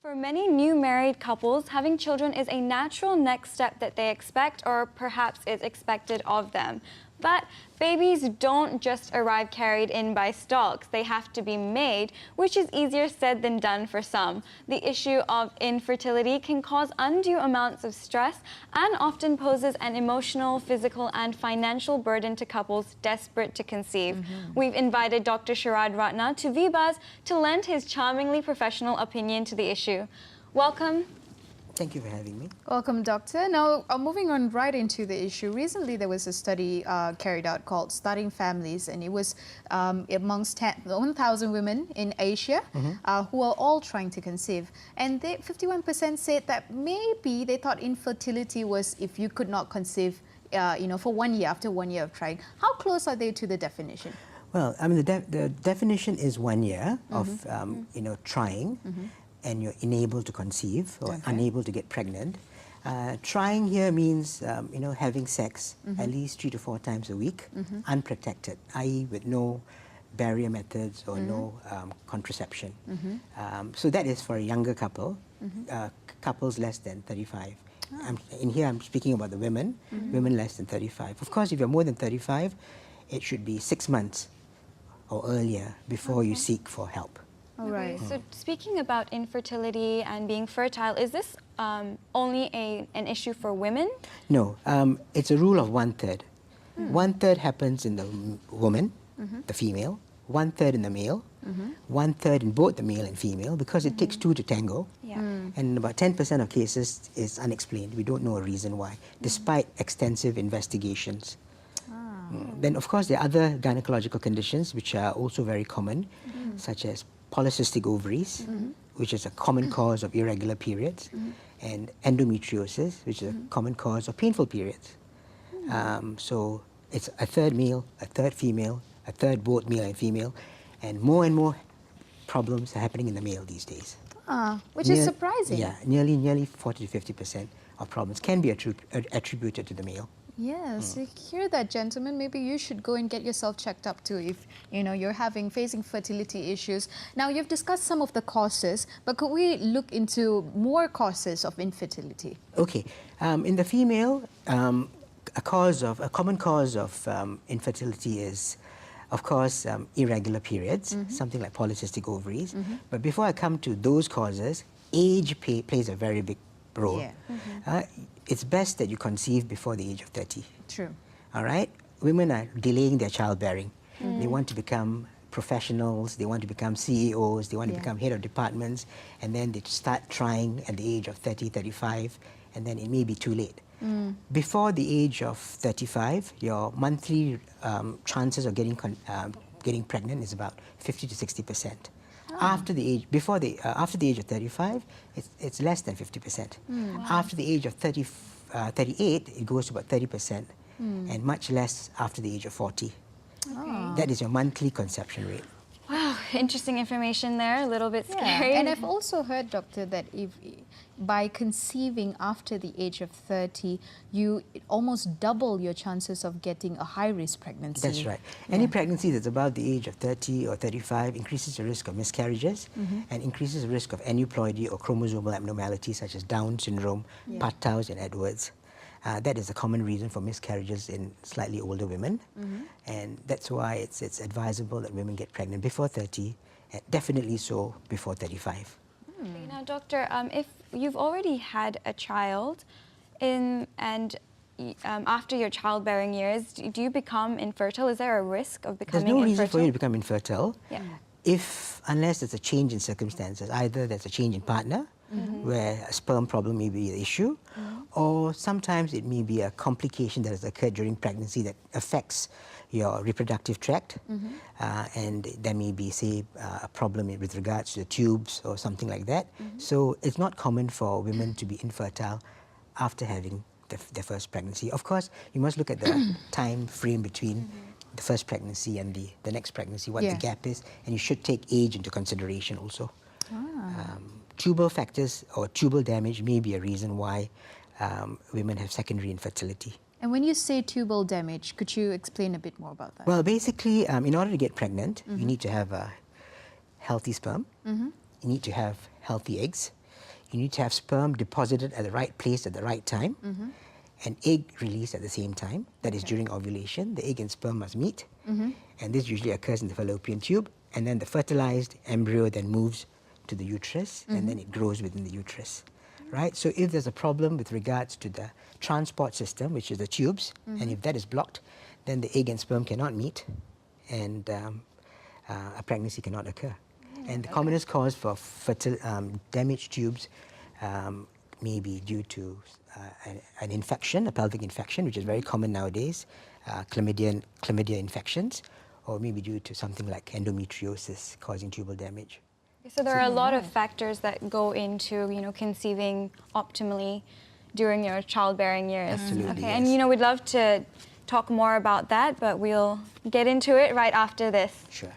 For many new married couples, having children is a natural next step that they expect or perhaps is expected of them. But babies don't just arrive carried in by stalks. They have to be made, which is easier said than done for some. The issue of infertility can cause undue amounts of stress and often poses an emotional, physical, and financial burden to couples desperate to conceive. We've invited Dr. Sharad Ratna to VBuzz to lend his charmingly professional opinion to the issue. Welcome. Thank you for having me. Welcome, Doctor. Now, moving on right into the issue, recently there was a study carried out called Starting Families, and it was amongst 1,000 women in Asia who are all trying to conceive. And 51% said that maybe they thought infertility was if you could not conceive, for 1 year, after 1 year of trying. How close are they to the definition? Well, I mean, the definition is 1 year of, trying. And you're unable to conceive or unable to get pregnant. Trying here means, having sex at least 3 to 4 times a week, unprotected, i.e. with no barrier methods or no contraception. So that is for a younger couple, couples less than 35. In here I'm speaking about the women, women less than 35. Of course, if you're more than 35, it should be 6 months or earlier before you seek for help. All right. So speaking about infertility and being fertile, is this only an issue for women? No, it's a rule of 1/3. 1/3 happens in the woman, the female, 1/3 in the male, 1/3 in both the male and female, because it takes two to tango. Yeah. And about 10% of cases is unexplained. We don't know a reason why, despite extensive investigations. Then, of course, there are other gynecological conditions which are also very common, such as polycystic ovaries, which is a common cause of irregular periods, and endometriosis, which is a common cause of painful periods. So it's a third male, a third female, a third both male and female, and more problems are happening in the male these days. Which is surprising. Yeah, nearly 40 to 50% of problems can be attributed to the male. Yes, you hear that, gentlemen. Maybe you should go and get yourself checked up too if you're facing fertility issues. Now, you've discussed some of the causes, but could we look into more causes of infertility? Okay, in the female, a common cause of infertility is, of course, irregular periods, something like polycystic ovaries. But before I come to those causes, age plays a very big role. Yeah. It's best that you conceive before the age of 30. True. All right? Women are delaying their childbearing. They want to become professionals, they want to become CEOs, they want to become head of departments, and then they start trying at the age of 30, 35, and then it may be too late. Before the age of 35, your monthly chances of getting pregnant is about 50 to 60%. After the age, after the age of 35, it's less than 50%. After the age of 38, it goes to about 30%, and much less after the age of 40. That is your monthly conception rate. Wow, interesting information there, a little bit scary. Yeah. And I've also heard, Doctor, that if by conceiving after the age of 30, you almost double your chances of getting a high-risk pregnancy. That's right. Any pregnancy that's above the age of 30 or 35 increases the risk of miscarriages and increases the risk of aneuploidy or chromosomal abnormalities such as Down syndrome, Patau's, and Edwards. That is a common reason for miscarriages in slightly older women, and that's why it's advisable that women get pregnant before 30, and definitely so before 35. Okay, now, Doctor, if you've already had a child, and after your childbearing years, do you become infertile? Is there a risk of becoming infertile? There's no reason for you to become infertile, Yeah. unless there's a change in circumstances. Either there's a change in partner, where a sperm problem may be the issue, or sometimes it may be a complication that has occurred during pregnancy that affects your reproductive tract, and there may be, say, a problem with regards to the tubes or something like that. So it's not common for women to be infertile after having their first pregnancy. Of course, you must look at the time frame between the first pregnancy and the next pregnancy, what the gap is, and you should take age into consideration also. Tubal factors or tubal damage may be a reason why women have secondary infertility. And when you say tubal damage, could you explain a bit more about that? Well, basically, in order to get pregnant, you need to have a healthy sperm, you need to have healthy eggs, you need to have sperm deposited at the right place at the right time, and egg released at the same time. That is during ovulation. The egg and sperm must meet, and this usually occurs in the fallopian tube, and then the fertilized embryo then moves to the uterus, and then it grows within the uterus. Right? So if there's a problem with regards to the transport system, which is the tubes, and if that is blocked, then the egg and sperm cannot meet, and a pregnancy cannot occur. And the commonest cause for damaged tubes may be due to an infection, a pelvic infection, which is very common nowadays, chlamydia infections, or maybe due to something like endometriosis causing tubal damage. So there are a lot of factors that go into, conceiving optimally during your childbearing years. Absolutely, Okay, yes. and we'd love to talk more about that, but we'll get into it right after this. Sure.